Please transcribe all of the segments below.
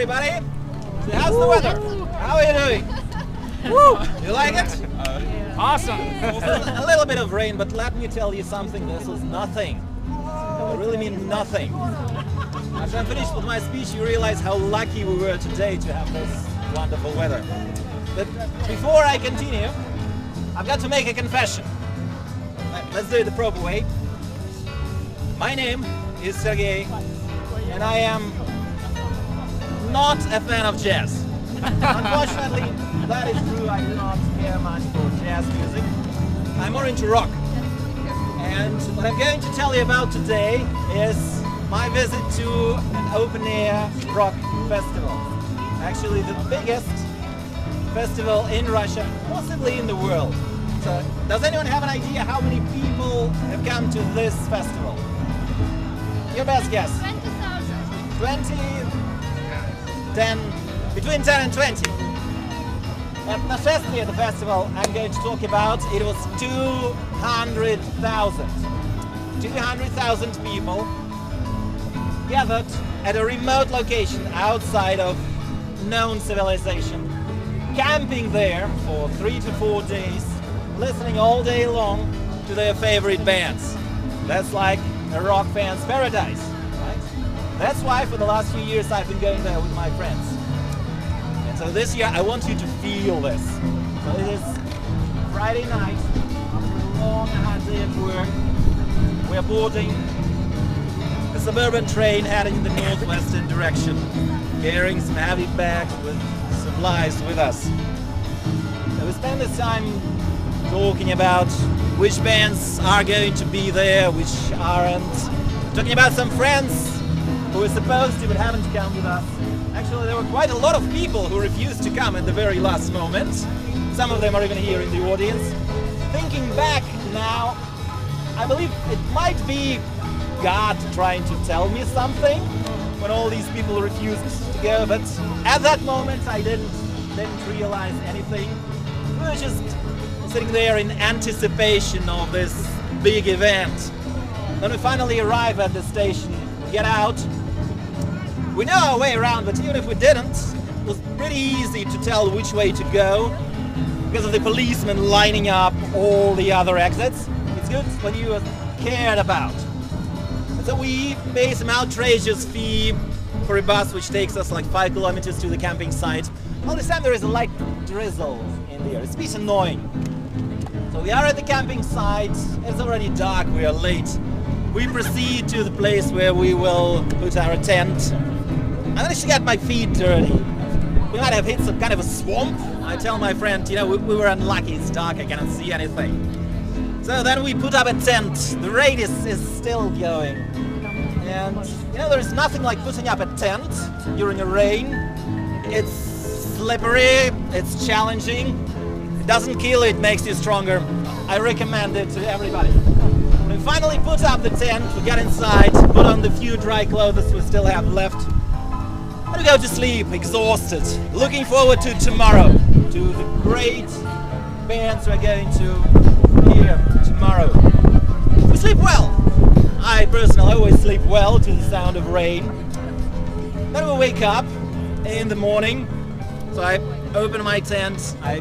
everybody. So how's the weather? How are you doing? Woo! You like it? Awesome. A little bit of rain, but let me tell you something. This is nothing. I really mean nothing. After I'm finished with my speech, you realize how lucky we were today to have this wonderful weather. But before I continue, I've got to make a confession. Let's do it the proper way. My name is Sergey, and I am not a fan of jazz. Unfortunately, that is true. I do not care much for jazz music. I'm more into rock. And what I'm going to tell you about today is my visit to an open-air rock festival. Actually, the biggest festival in Russia, possibly in the world. So, does anyone have an idea how many people have come to this festival? Your best guess? 20,000. 20, 10, between 10 and 20. At Nashestia, the festival I'm going to talk about, it was 200,000. 200,000 people gathered at a remote location outside of known civilization, camping there for 3 to 4 days, listening all day long to their favorite bands. That's like a rock fan's paradise, right? That's why for the last few years I've been going there with my friends. And so this year I want you to feel this. So it is Friday night, after a long hard day at work. We're boarding a suburban train heading in the northwestern direction, carrying some heavy bags with supplies with us. So we spend this time talking about which bands are going to be there, which aren't. Talking about some friends who were supposed to but haven't come with us. Actually, there were quite a lot of people who refused to come at the very last moment. Some of them are even here in the audience. Thinking back now, I believe it might be God trying to tell me something when all these people refused to go, but at that moment I didn't realize anything. We were just sitting there in anticipation of this big event. When we finally arrive at the station, we get out. We know our way around, but even if we didn't, it was pretty easy to tell which way to go because of the policemen lining up all the other exits. It's good when you are cared about. And so we pay some outrageous fee for a bus which takes us like 5 kilometers to the camping site. All this time there is a light drizzle in the air. It's a bit annoying. So we are at the camping site. It's already dark. We are late. We proceed to the place where we will put our tent. I managed to get my feet dirty. We might have hit some kind of a swamp. I tell my friend, you know, we were unlucky. It's dark. I cannot see anything. So then we put up a tent. The rain is still going. And, you know, there's nothing like putting up a tent during a rain. It's slippery. It's challenging. It doesn't kill you, it makes you stronger. I recommend it to everybody. When we finally put up the tent, we get inside, put on the few dry clothes we still have left, and we go to sleep, exhausted, looking forward to tomorrow, to the great bands we're going to hear tomorrow. We sleep well. I personally always sleep well to the sound of rain. Then we wake up in the morning, so I open my tent, I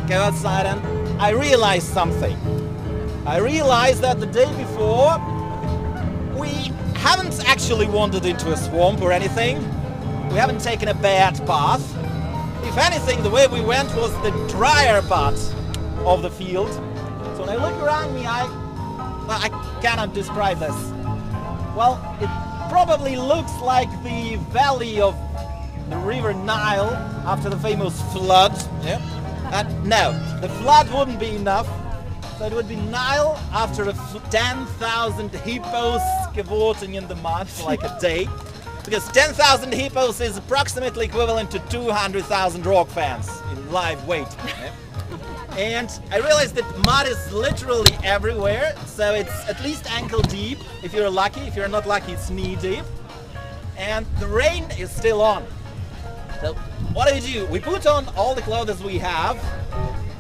go outside and I realized something. I realized that the day before we haven't actually wandered into a swamp or anything. We haven't taken a bad path. If anything, the way we went was the drier part of the field. So when I look around me, I cannot describe this. Well, it probably looks like the valley of the river Nile after the famous flood. Yeah. No, the flood wouldn't be enough. So it would be Nile after 10,000 hippos cavorting in the mud for like a day. Because 10,000 hippos is approximately equivalent to 200,000 rock fans in live weight. Yeah. And I realized that mud is literally everywhere. So it's at least ankle deep if you're lucky. If you're not lucky, it's knee deep. And the rain is still on. So what do? We put on all the clothes we have.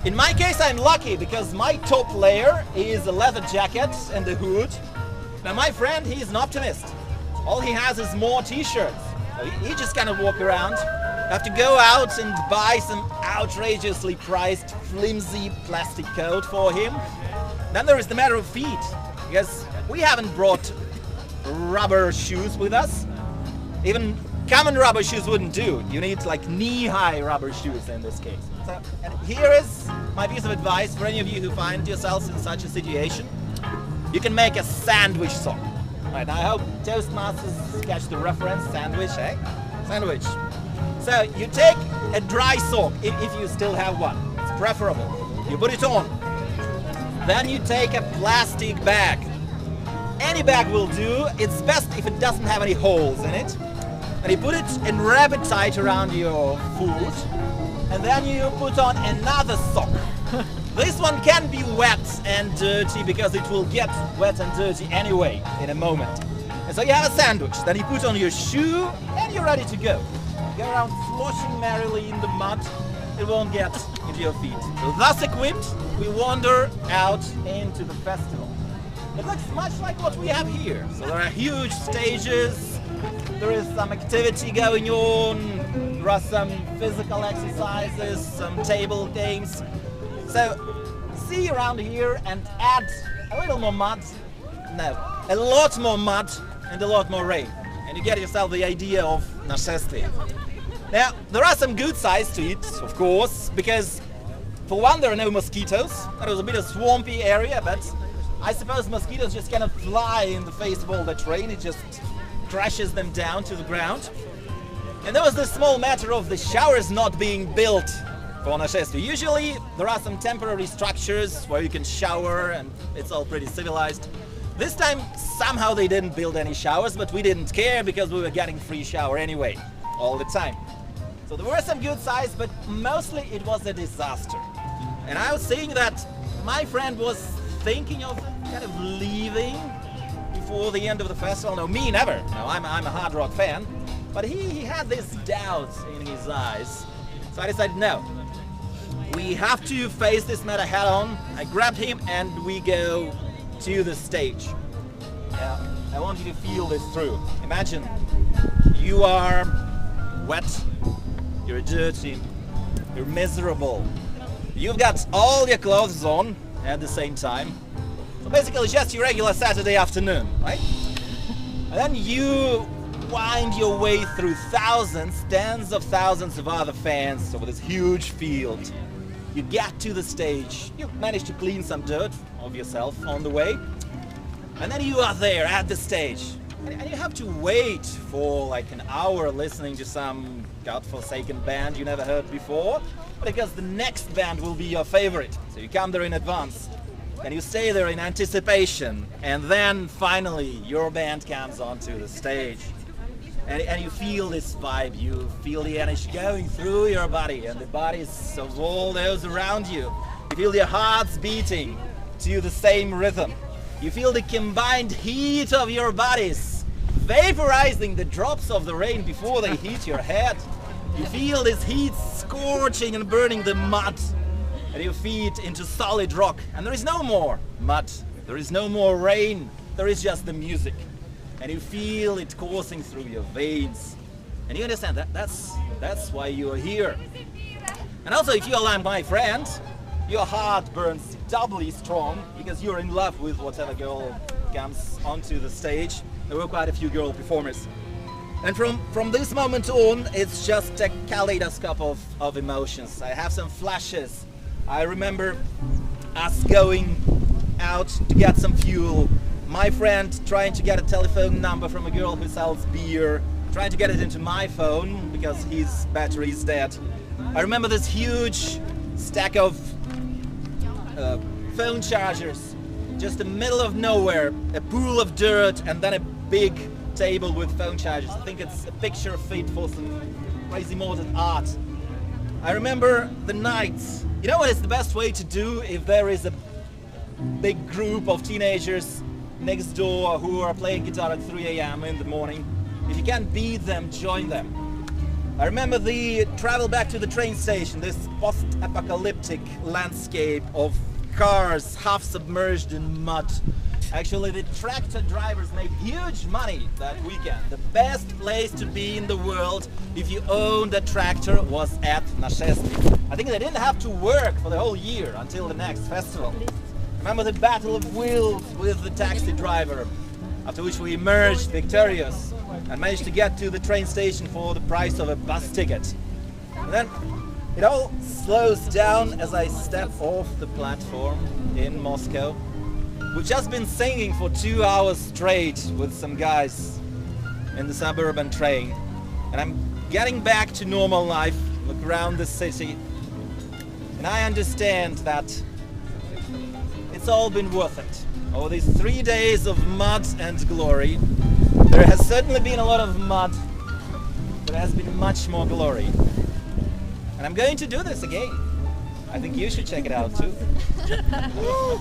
In my case, I'm lucky because my top layer is a leather jacket and a hood. Now my friend, he is an optimist. All he has is more t-shirts. He just kind of walk around. You have to go out and buy some outrageously priced flimsy plastic coat for him. Then there is the matter of feet, because we haven't brought rubber shoes with us. Even common rubber shoes wouldn't do. You need like knee-high rubber shoes in this case. So, and here is my piece of advice for any of you who find yourselves in such a situation. You can make a sandwich sock. Right, I hope Toastmasters catch the reference. Sandwich, eh? Sandwich. So you take a dry sock, if you still have one. It's preferable. You put it on. Then you take a plastic bag. Any bag will do. It's best if it doesn't have any holes in it. And you put it and wrap it tight around your foot. And then you put on another sock. This one can be wet and dirty because it will get wet and dirty anyway in a moment. And so you have a sandwich. Then you put on your shoe and you're ready to go. Go around sloshing merrily in the mud. It won't get into your feet. So thus equipped, we wander out into the festival. It looks much like what we have here. So there are huge stages. There is some activity going on. There are some physical exercises, some table games. So, see around here and add a little more mud. No, a lot more mud and a lot more rain. And you get yourself the idea of нашествие. Now, there are some good sides to it, of course, because for one, there are no mosquitoes. That was a bit of swampy area, but I suppose mosquitoes just cannot fly in the face of all that rain. It just crashes them down to the ground. And there was this small matter of the showers not being built for нашествие. Usually there are some temporary structures where you can shower and it's all pretty civilized. This time somehow they didn't build any showers, but we didn't care because we were getting free shower anyway, all the time. So there were some good sides, but mostly it was a disaster. And I was saying that my friend was thinking of kind of leaving before the end of the festival. No, me never. No, I'm a hard rock fan. But he had this doubt in his eyes. So I decided, no, we have to face this matter head on. I grabbed him and we go to the stage. Now, I want you to feel this through. Imagine you are wet, you're dirty, you're miserable. You've got all your clothes on at the same time. So basically just your regular Saturday afternoon, right? And then you wind your way through thousands, tens of thousands of other fans over this huge field. You get to the stage, you manage to clean some dirt of yourself on the way, and then you are there at the stage. And you have to wait for like an hour listening to some godforsaken band you never heard before, because the next band will be your favorite. So you come there in advance, and you stay there in anticipation, and then finally your band comes onto the stage. And you feel this vibe, you feel the energy going through your body and the bodies of all those around you. You feel your hearts beating to the same rhythm. You feel the combined heat of your bodies vaporizing the drops of the rain before they hit your head. You feel this heat scorching and burning the mud and your feet into solid rock. And there is no more mud, there is no more rain, there is just the music. And you feel it coursing through your veins. And you understand that that's why you are here. And also, if you are like my friend, your heart burns doubly strong because you're in love with whatever girl comes onto the stage. There were quite a few girl performers. And from this moment on, it's just a kaleidoscope of emotions. I have some flashes. I remember us going out to get some fuel. My friend trying to get a telephone number from a girl who sells beer, trying to get it into my phone because his battery is dead. I remember this huge stack of phone chargers, just in the middle of nowhere, a pool of dirt and then a big table with phone chargers. I think it's a picture fit for some crazy modern art. I remember the nights. You know what is the best way to do if there is a big group of teenagers next door who are playing guitar at 3 a.m. in the morning? If you can't beat them, join them. I remember the travel back to the train station, this post-apocalyptic landscape of cars half submerged in mud, Actually, the tractor drivers made huge money that weekend. The best place to be in the world if you owned a tractor was at Nashesty. I think they didn't have to work for the whole year until the next festival. Remember the battle of wills with the taxi driver, after which we emerged victorious and managed to get to the train station for the price of a bus ticket. And then it all slows down as I step off the platform in Moscow. We've just been singing for 2 hours straight with some guys in the suburban train. And I'm getting back to normal life, look around the city, and I understand that it's all been worth it. Over these 3 days of mud and glory, there has certainly been a lot of mud, but there has been much more glory. And I'm going to do this again. I think you should check it out too. Woo!